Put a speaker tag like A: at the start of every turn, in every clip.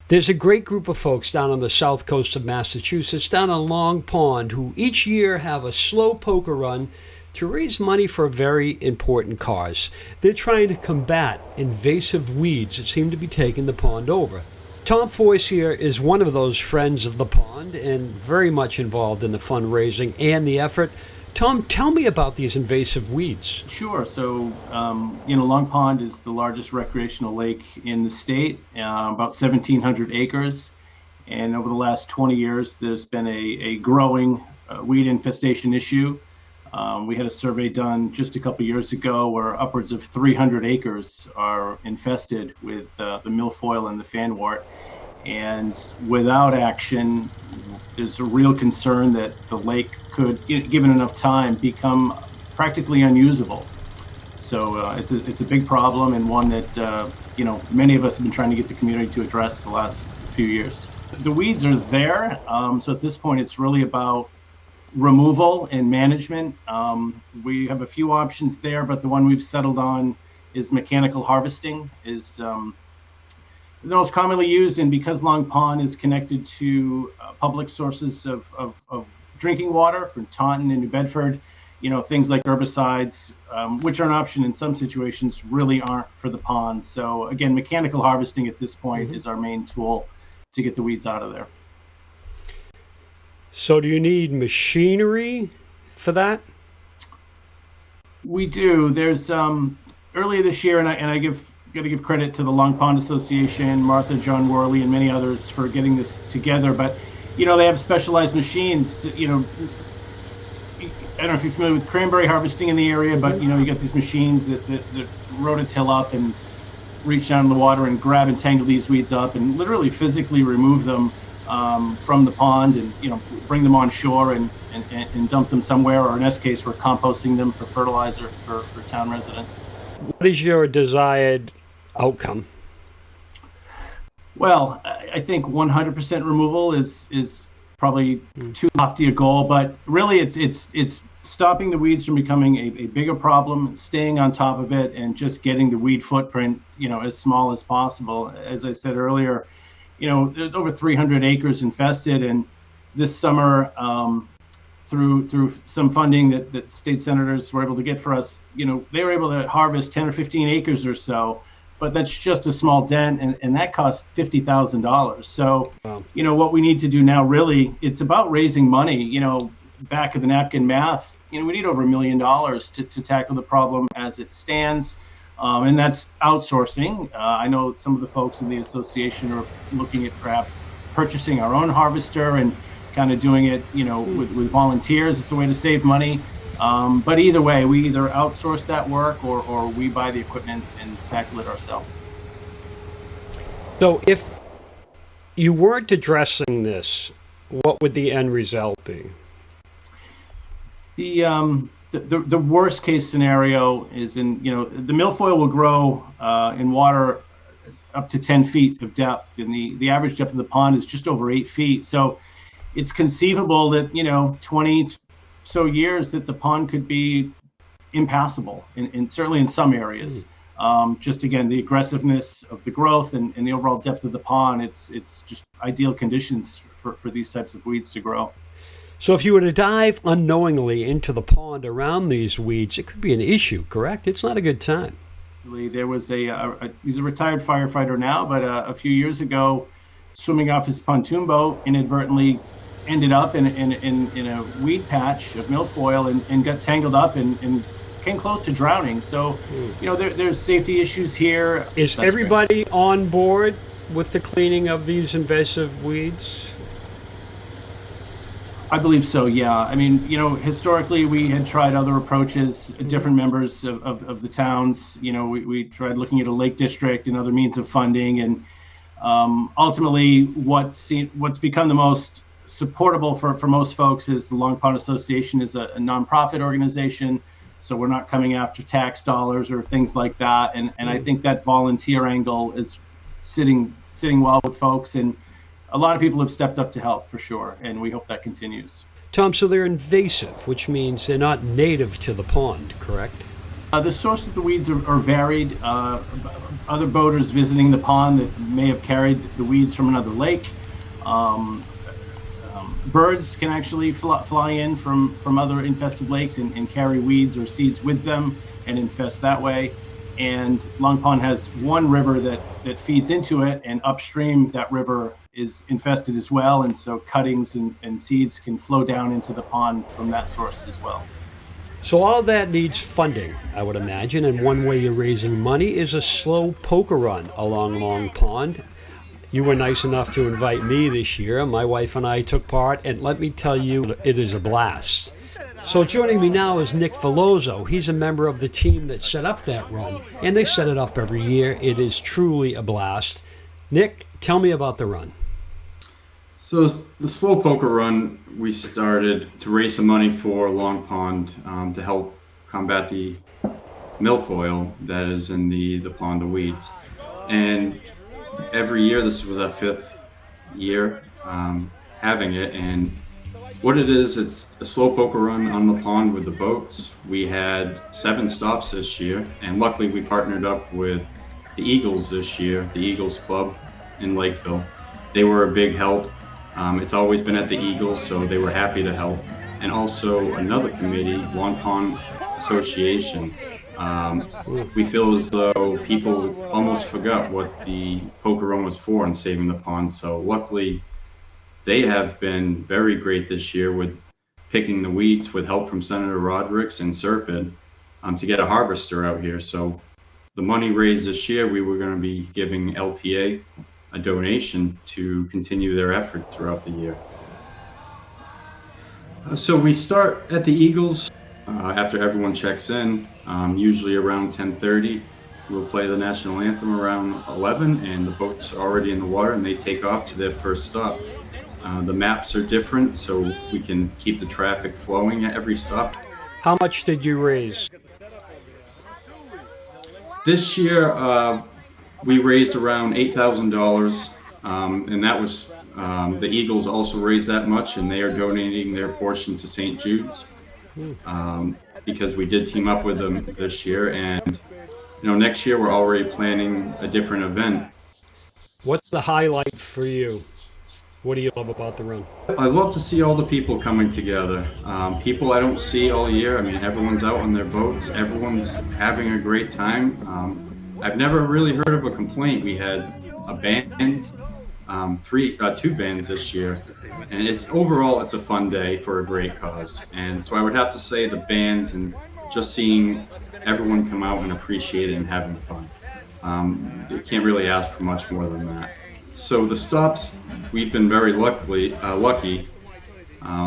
A: There's a great group of folks down on the south coast of Massachusetts, down on Long Pond, who each year have a slow poker run to raise money for a very important cause. They're trying to combat invasive weeds that seem to be taking the pond over. Tom Forcier is one of those friends of the pond and very much involved in the fundraising and the effort. Tom, tell me about these invasive weeds.
B: Sure. So, Long Pond is the largest recreational lake in the state, about 1,700 acres. And over the last 20 years, there's been a growing weed infestation issue. We had a survey done just a couple years ago where upwards of 300 acres are infested with the milfoil and the fanwort. And without action, there's a real concern that the lake could, given enough time, become practically unusable. So it's a big problem, and one that many of us have been trying to get the community to address the last few years. The weeds are there, so at this point it's really about removal and management. We have a few options there, but the one we've settled on is mechanical harvesting, is the most commonly used, and because Long Pond is connected to public sources of drinking water from Taunton and New Bedford, things like herbicides, which are an option in some situations, really aren't for the pond. So again, mechanical harvesting at this point is our main tool to get the weeds out of there.
A: So do you need machinery for that?
B: We do. There's earlier this year, and I got to give credit to the Long Pond Association, Martha, John Worley, and many others for getting this together. But they have specialized machines. I don't know if you're familiar with cranberry harvesting in the area, but you got these machines that rototill up and reach down in the water and grab and tangle these weeds up and literally physically remove them from the pond and bring them on shore and dump them somewhere, or in this case we're composting them for fertilizer for town residents.
A: What is your desired outcome?
B: Well, I think 100% removal is probably too lofty a goal, but really it's stopping the weeds from becoming a bigger problem, staying on top of it, and just getting the weed footprint as small as possible. As I said earlier, there's over 300 acres infested, and this summer, through some funding that state senators were able to get for us, they were able to harvest 10 or 15 acres or so, but that's just a small dent, and that cost $50,000. So, wow. What we need to do now, really, it's about raising money. Back of the napkin math, we need over $1 million to tackle the problem as it stands. And that's outsourcing. I know some of the folks in the association are looking at perhaps purchasing our own harvester and kind of doing it, with volunteers. It's a way to save money. But either way, we either outsource that work or we buy the equipment and tackle it ourselves.
A: So if you weren't addressing this, what would the end result be?
B: The worst case scenario is the milfoil will grow in water up to 10 feet of depth, and the average depth of the pond is just over 8 feet. So it's conceivable that 20 so years that the pond could be impassable, and certainly in some areas. Just again, the aggressiveness of the growth and the overall depth of the pond, it's just ideal conditions for these types of weeds to grow.
A: So if you were to dive unknowingly into the pond around these weeds, it could be an issue, correct? It's not a good time.
B: There was he's a retired firefighter now, but a few years ago, swimming off his pontoon boat, inadvertently ended up in a weed patch of milfoil and got tangled up and came close to drowning. So, there's safety issues here.
A: Is everybody on board with the cleaning of these invasive weeds?
B: I believe so, yeah. I mean, historically we had tried other approaches, different members of the towns. We tried looking at a lake district and other means of funding, and ultimately what's become the most supportable for most folks is the Long Pond Association is a nonprofit organization, so we're not coming after tax dollars or things like that. And I think that volunteer angle is sitting well with folks, and a lot of people have stepped up to help for sure, and we hope that continues.
A: Tom, so they're invasive, which means they're not native to the pond, correct?
B: The source of the weeds are varied. Other boaters visiting the pond that may have carried the weeds from another lake. Birds can actually fly in from other infested lakes and carry weeds or seeds with them and infest that way. And Long Pond has one river that feeds into it, and upstream that river is infested as well. And so cuttings and seeds can flow down into the pond from that source as well.
A: So all that needs funding, I would imagine, and one way you're raising money is a slow poker run along Long Pond. You were nice enough to invite me this year. My wife and I took part, and let me tell you, it is a blast. So joining me now is Nick Veloso. He's a member of the team that set up that run, and they set it up every year. It is truly a blast. Nick, tell me about the run.
C: So the slow poker run, we started to raise some money for Long Pond to help combat the milfoil that is in the pond of weeds. And every year, this was our 5th year having it. And what it is, it's a slow poker run on the pond with the boats. We had 7 stops this year, and luckily we partnered up with the Eagles this year, the Eagles Club in Lakeville. They were a big help. It's always been at the Eagles, so they were happy to help. And also another committee, Long Pond Association. We feel as though people almost forgot what the poker run was for in saving the pond. So luckily, they have been very great this year with picking the weeds with help from Senator Rodericks and Serpid to get a harvester out here. So the money raised this year, we were going to be giving LPA a donation to continue their effort throughout the year. So we start at the Eagles after everyone checks in, usually around 10:30. We'll play the national anthem around 11, and the boats are already in the water and they take off to their first stop. The maps are different, so we can keep the traffic flowing at every stop.
A: How much did you raise?
C: This year, we raised around $8,000, and that was the Eagles also raised that much, and they are donating their portion to St. Jude's because we did team up with them this year. And next year we're already planning a different event.
A: What's the highlight for you? What do you love about the run?
C: I love to see all the people coming together. People I don't see all year. I mean, everyone's out on their boats. Everyone's having a great time. I've never really heard of a complaint. We had a band, 2 bands this year, and overall it's a fun day for a great cause. And so I would have to say the bands and just seeing everyone come out and appreciate it and having fun. You can't really ask for much more than that. So the stops, we've been very lucky. A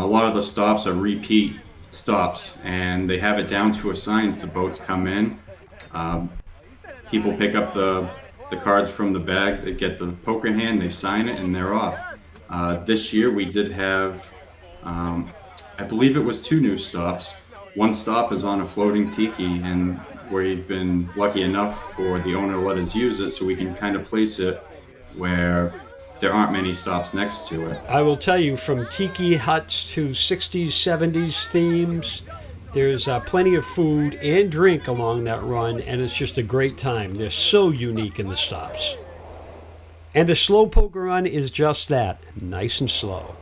C: lot of the stops are repeat stops, and they have it down to a science. The boats come in. People pick up the cards from the bag, they get the poker hand, they sign it, and they're off. This year we did have, I believe it was 2 new stops. One stop is on a floating tiki, and we've been lucky enough for the owner to let us use it so we can kind of place it where there aren't many stops next to it.
A: I will tell you, from tiki huts to 60s, 70s themes, there's plenty of food and drink along that run, and it's just a great time. They're so unique in the stops. And the slow poker run is just that, nice and slow.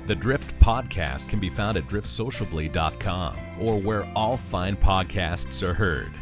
D: The Drift Podcast can be found at driftsociably.com or where all fine podcasts are heard.